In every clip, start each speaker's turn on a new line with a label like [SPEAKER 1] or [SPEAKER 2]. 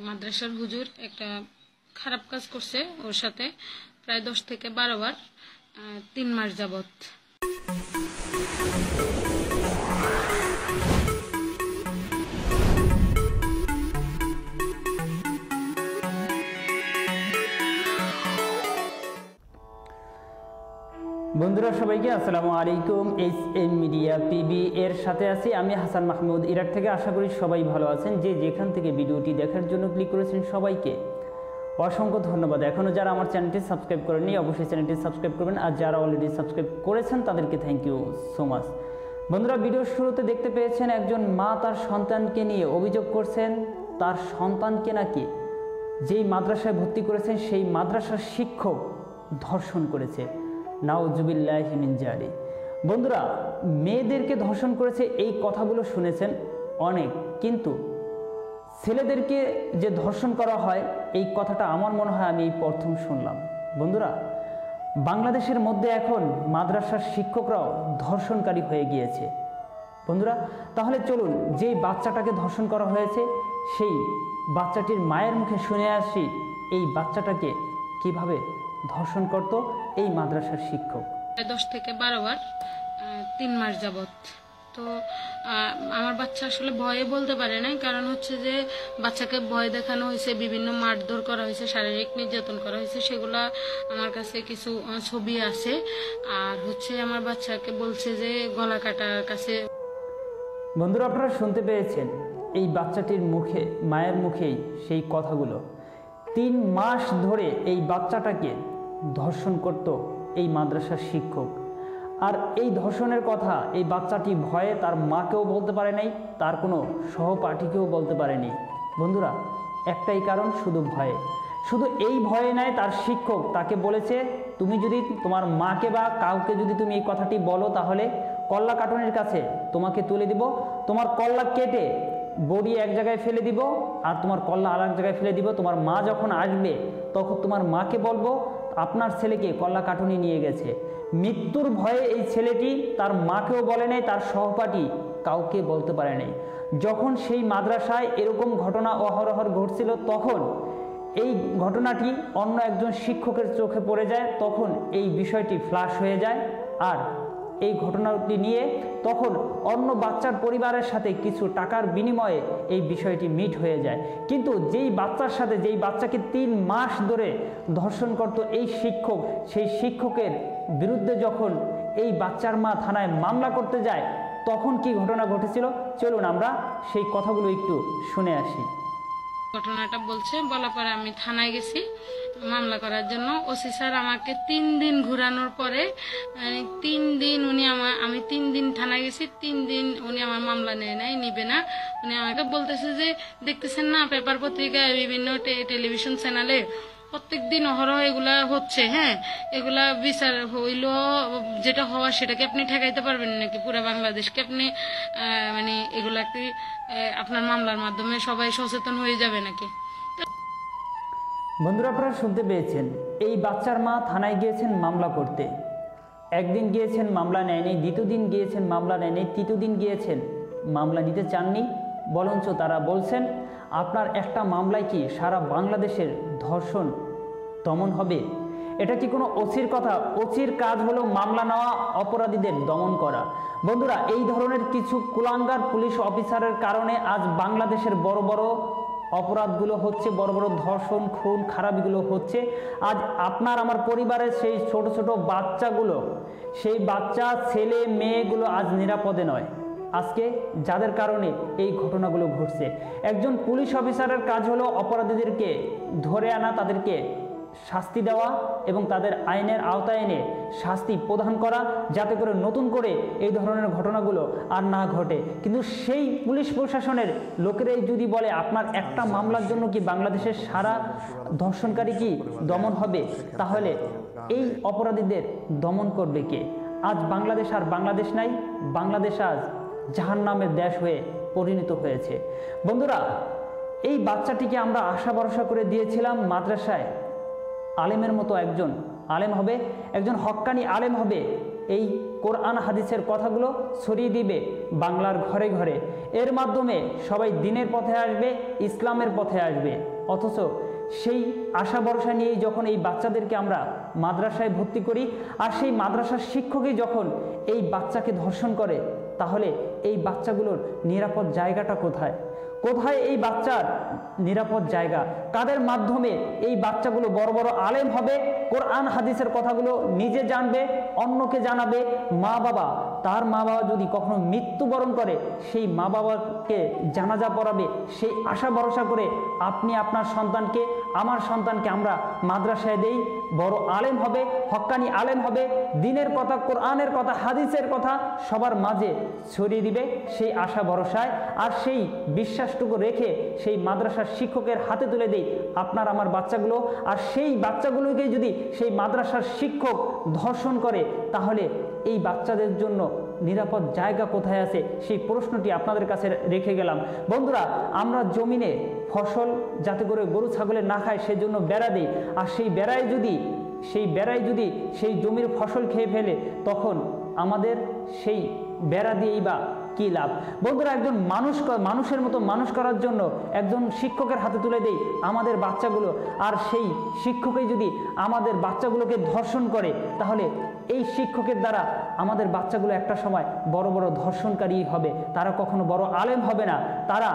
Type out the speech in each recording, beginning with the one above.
[SPEAKER 1] মাদ্রাসার হুজুর একটা খারাপ কাজ করছে ওর সাথে প্রায় 10 থেকে 12 বার 3 মাস যাবত।
[SPEAKER 2] বন্ধুরা সবাইকে আসসালামু আলাইকুম। HN মিডিয়া পিবি এর সাথে আছি আমি হাসান মাহমুদ ইরাক থেকে। আশা করি সবাই ভালো আছেন। যে যেখান থেকে ভিডিওটি দেখার জন্য ক্লিক করেছেন সবাইকে অসংখ্য ধন্যবাদ। এখনও যারা আমার চ্যানেলটি সাবস্ক্রাইব করেননি অবশ্যই চ্যানেলটি সাবস্ক্রাইব করবেন, আর যারা অলরেডি সাবস্ক্রাইব করেছেন তাদেরকে থ্যাংক ইউ সো মাচ। বন্ধুরা ভিডিওর শুরুতে দেখতে পেয়েছেন একজন মা তার সন্তানকে নিয়ে অভিযোগ করছেন তার সন্তানকে নাকি যেই মাদ্রাসায় ভর্তি করেছেন সেই মাদ্রাসার শিক্ষক ধর্ষণ করেছে। নাউজুবিল্লাহি মিন যালিক। বন্ধুরা মেয়েদেরকে ধর্ষণ করেছে এই কথাগুলো শুনেছেন অনেক, কিন্তু ছেলেদেরকে যে ধর্ষণ করা হয় এই কথাটা আমার মনে হয় আমি এই প্রথম শুনলাম। বন্ধুরা বাংলাদেশের মধ্যে এখন মাদ্রাসার শিক্ষকরাও ধর্ষণকারী হয়ে গিয়েছে। বন্ধুরা তাহলে চলুন যেই বাচ্চাটাকে ধর্ষণ করা হয়েছে সেই বাচ্চাটির মায়ের মুখে শুনে আসি এই বাচ্চাটাকে কিভাবে ধর্ষণ করত এই মাদ্রাসার শিক্ষক।
[SPEAKER 1] 10 থেকে 12 বার 3 মাস যাবত। তো আমার বাচ্চা আসলে ভয়ে বলতে পারে না, কারণ হচ্ছে যে বাচ্চাকে ভয় দেখানো হয়েছে, বিভিন্ন মারধর করা হয়েছে, শারীরিক নির্যাতন করা হয়েছে, সেগুলা আমার কাছে কিছু ছবি আছে। আর হচ্ছে আমার বাচ্চাকে বলছে যে গলা কাটার কাছে।
[SPEAKER 2] বন্ধুরা আপনারা শুনতে পেয়েছেন এই বাচ্চাটির মুখে, মায়ের মুখেই সেই কথাগুলো। 3 মাস ধরে এই বাচ্চাটাকে ধর্ষণ করত এই মাদ্রাসার শিক্ষক। আর এই ধর্ষণের কথা এই বাচ্চাটি ভয়ে তার মাকেও বলতে পারে নাই, তার কোনো সহপাঠীকেও বলতে পারেনি। বন্ধুরা একটাই কারণ, শুধু ভয়ে। শুধু এই ভয়ে নয়, তার শিক্ষক তাকে বলেছে তুমি যদি তোমার মাকে বা কাউকে যদি তুমি এই কথাটি বলো তাহলে কল্লা কাটুনের কাছে তোমাকে তুলে দিব, তোমার কল্লা কেটে বডি এক জায়গায় ফেলে দিব আর তোমার কল্লা আর এক জায়গায় ফেলে দিব। তোমার মা যখন আসবে তখন তোমার মাকে বলবো আপনার ছেলেকে কল্লা কাটুনি নিয়ে গেছে। মৃত্যুর ভয়ে এই ছেলেটি তার মাকেও বলে নাই, তার সহপাঠী কাউকে বলতে পারে নাই। যখন সেই মাদ্রাসায় এরকম ঘটনা অহরহর ঘটছিল তখন এই ঘটনাটি অন্য একজন শিক্ষকের চোখে পড়ে যায়, তখন এই বিষয়টি ফ্ল্যাশ হয়ে যায় আর এই ঘটনাটি নিয়ে তখন অন্য বাচ্চার পরিবারের সাথে কিছু টাকার বিনিময়ে এই বিষয়টি মিট হয়ে যায়। কিন্তু যেই বাচ্চার সাথে, যেই বাচ্চাকে 3 মাস ধরে ধর্ষণ করত এই শিক্ষক, সেই শিক্ষকের বিরুদ্ধে যখন এই বাচ্চার মা থানায় মামলা করতে যায় তখন কি ঘটনা ঘটেছিল চলুন আমরা সেই কথাগুলো একটু শুনে আসি।
[SPEAKER 1] ঘটনাটা বলছে, বলার পরে আমি থানায় গেছি মামলা করার জন্য। ওসি স্যার আমাকে 3 দিন ঘুরানোর পরে 3 দিন উনি আমি 3 দিন থানায় গেছি, 3 দিন উনি আমার মামলা নিবে না। উনি আমাকে বলতেছে যে দেখতেছেন না পেপার পত্রিকায় বিভিন্ন টেলিভিশন চ্যানেলে প্রত্যেক দিন অহরহ এগুলা হচ্ছে, হ্যাঁ এগুলা বিচার হইল, যেটা হওয়া সেটাকে আপনি ঠেকাইতে পারবেন নাকি? পুরো বাংলাদেশকে আপনি মানে এগুলা কি আপনার মামলার মাধ্যমে সবাই সচেতন হয়ে যাবে নাকি?
[SPEAKER 2] বন্ধুরা আপনারা শুনতে পেয়েছেন এই বাচ্চার মা থানায় গিয়েছেন মামলা করতে। একদিন গিয়েছেন মামলা নেয়নি, দ্বিতীয় দিন গিয়েছেন মামলা নেয়নি, তৃতীয় দিন গিয়েছেন মামলা নিতে চাননি, বরঞ্চ তারা বলছেন আপনার একটা মামলায় কি সারা বাংলাদেশের ধর্ষণ দমন হবে? এটা কি কোনো ওসির কথা? ওসির কাজ হলো মামলা নেওয়া, অপরাধীদের দমন করা। বন্ধুরা এই ধরনের কিছু কুলাঙ্গার পুলিশ অফিসারের কারণে আজ বাংলাদেশের বড় বড় অপরাধগুলো হচ্ছে, বড় বড় ধর্ষণ, খুন খারাপিগুলো হচ্ছে। আজ আপনার আমার পরিবারের সেই ছোট ছোট বাচ্চাগুলো, সেই বাচ্চা ছেলে মেয়েগুলো আজ নিরাপদে নয়। আজকে যাদের কারণে এই ঘটনাগুলো ঘটছে, একজন পুলিশ অফিসারের কাজ হলো অপরাধীদেরকে ধরে আনা, তাদেরকে শাস্তি দেওয়া এবং তাদের আইনের আওতায় এনে শাস্তি প্রদান করা, যাতে করে নতুন করে এই ধরনের ঘটনাগুলো আর না ঘটে। কিন্তু সেই পুলিশ প্রশাসনের লোকেরাই যদি বলে আপনার একটা মামলার জন্য কি বাংলাদেশের সারা ধর্ষণকারী কি দমন হবে, তাহলে এই অপরাধীদের দমন করবে কে? আজ বাংলাদেশ আর বাংলাদেশ নাই, বাংলাদেশ আজ জাহান্নামের দেশ হয়ে পরিণত হয়েছে। বন্ধুরা এই বাচ্চাটিকে আমরা আশা ভরসা করে দিয়েছিলাম মাদ্রাসায় আলেমের মতো একজন আলেম হবে, একজন হক্কানি আলেম হবে, এই কোরআন হাদিসের কথাগুলো ছড়িয়ে দিবে বাংলার ঘরে ঘরে। এর মাধ্যমে সবাই দ্বীনের পথে আসবে, ইসলামের পথে আসবে। অথচ সেই আশা ভরসা নিয়েই যখন এই বাচ্চাদেরকে আমরা মাদ্রাসায় ভর্তি করি, আর সেই মাদ্রাসার শিক্ষকই যখন এই বাচ্চাকে ধর্ষণ করে, তাহলে এই বাচ্চাগুলোর নিরাপদ জায়গাটা কোথায়? কোথায় এই বাচ্চার নিরাপদ জায়গা? কাদের মাধ্যমে এই বাচ্চাগুলো বড় বড় আলেম হবে, কোরআন হাদিসের কথাগুলো নিজে জানবে, অন্যকে জানাবে? মা বাবা, তার মা বাবা যদি কখনো মৃত্যুবরণ করে, সেই মা বাবাকে জানাজা পড়াবে, সেই আশা ভরসা করে আপনি আপনার সন্তানকে, আমার সন্তানকে আমরা মাদ্রাসায় দেই, বড় আলেম হবে, হক্কানি আলেম হবে, দ্বীনের কথা, কোরআনের কথা, হাদিসের কথা সবার মাঝে ছড়িয়ে দিবে সেই আশা ভরসায়। আর সেই বিশ্বাসটুকু রেখে সেই মাদ্রাসার শিক্ষকের হাতে তুলে দেই আপনার আমার বাচ্চাগুলো। আর সেই বাচ্চাগুলোকে যদি সেই মাদ্রাসার শিক্ষক ধর্ষণ করে, তাহলে এই বাচ্চাদের জন্য নিরাপদ জায়গা কোথায় আছে? সেই প্রশ্নটি আপনাদের কাছে রেখে গেলাম। বন্ধুরা, আমরা জমিনে ফসল যাতে করে গরু ছাগলে না খায় সেজন্য বেড়া দিই, আর সেই বেড়ায় যদি সেই জমির ফসল খেয়ে ফেলে, তখন আমাদের সেই বেড়া দিয়েই বা কি লাভ? বন্ধুরা, একজন মানুষের মতো মানুষ করার জন্য একজন শিক্ষকের হাতে তুলে দেই আমাদের বাচ্চাগুলো, আর সেই শিক্ষকই যদি আমাদের বাচ্চাগুলোকে ধর্ষণ করে, তাহলে এই শিক্ষকের দ্বারা আমাদের বাচ্চাগুলো একটা সময় বড় বড় ধর্ষণকারী হবে। তারা কখনো বড় আলেম হবে না, তারা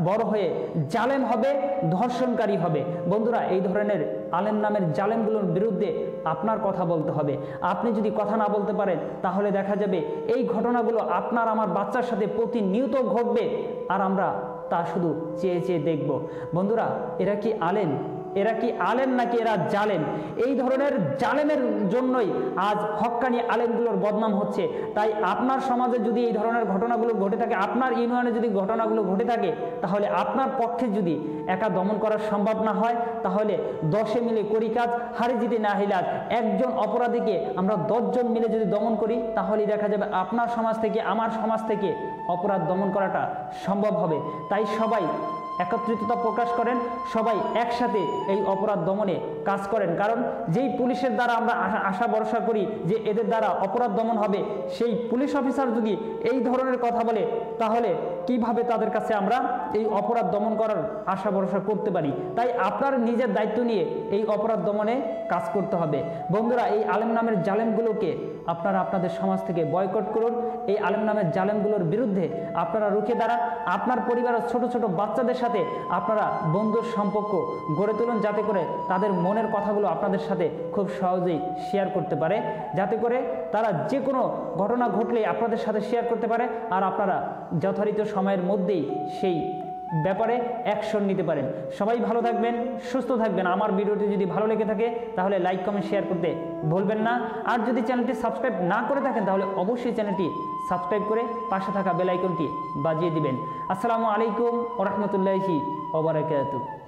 [SPEAKER 2] বড় হয়ে জালেম হবে, ধর্ষণকারী হবে। বন্ধুরা, এই ধরনের আলেম নামের জালেমগুলোর বিরুদ্ধে আপনার কথা বলতে হবে। আপনি যদি কথা না বলতে পারেন, তাহলে দেখা যাবে এই ঘটনাগুলো আপনার আমার বাচ্চার সাথে প্রতিনিয়ত ঘটবে, আর আমরা তা শুধু চেয়ে চেয়ে দেখব। বন্ধুরা, এরা কি আলেম? এরা কি আলেম নাকি এরা জালেম? এই ধরনের জালেমের জন্যই আজ হক্কানি আলেমগুলোর বদনাম হচ্ছে। তাই আপনার সমাজে যদি এই ধরনের ঘটনাগুলো ঘটে থাকে, আপনার ইউনিয়নে যদি ঘটনাগুলো ঘটে থাকে, তাহলে আপনার পক্ষে যদি একা দমন করা সম্ভব না হয়, তাহলে 10 মিলে করি কাজ, হারে জিতে না হিলাজ। একজন অপরাধীকে আমরা 10 জন মিলে যদি দমন করি, তাহলেই দেখা যাবে আপনার সমাজ থেকে, আমার সমাজ থেকে অপরাধ দমন করাটা সম্ভব হবে। তাই সবাই একত্রিততা প্রকাশ করেন, সবাই একসাথে এই অপরাধ দমনে কাজ করেন। কারণ যেই পুলিশের দ্বারা আমরা আশা ভরসা করি যে এদের দ্বারা অপরাধ দমন হবে, সেই পুলিশ অফিসার যদি এই ধরনের কথা বলে, তাহলে কিভাবে তাদের কাছে আমরা এই অপরাধ দমন করার আশা ভরসা করতে পারি? তাই আপনার নিজের দায়িত্ব নিয়ে এই অপরাধ দমনে কাজ করতে হবে। বন্ধুরা, এই আলেম নামের জালেমগুলোকে আপনারা আপনাদের সমাজ থেকে বয়কট করুন। এই আলেম নামের জালেমগুলোর বিরুদ্ধে আপনারা রুখে দাঁড়ান। আপনার পরিবারের ছোট ছোট বাচ্চাদের সাথে আপনারা বন্ধুর সম্পর্ক গড়ে তুলুন, যাতে করে তাদের মনের কথাগুলো আপনাদের সাথে খুব সহজেই শেয়ার করতে পারে, যাতে করে তারা যে কোনো ঘটনা ঘটলেই আপনাদের সাথে শেয়ার করতে পারে, আর আপনারা যথারীত সময়ের মধ্যেই সেই ব্যাপারে অ্যাকশন নিতে পারেন। সবাই ভালো থাকবেন, সুস্থ থাকবেন। আমার ভিডিওটি যদি ভালো লেগে থাকে, তাহলে লাইক কমেন্ট শেয়ার করতে ভুলবেন না। আর যদি চ্যানেলটি সাবস্ক্রাইব না করে থাকেন, তাহলে অবশ্যই চ্যানেলটি সাবস্ক্রাইব করে পাশে থাকা বেল আইকনটি বাজিয়ে দিবেন। আসসালামু আলাইকুম ওয়া রাহমাতুল্লাহি ওয়া বারাকাতুহু।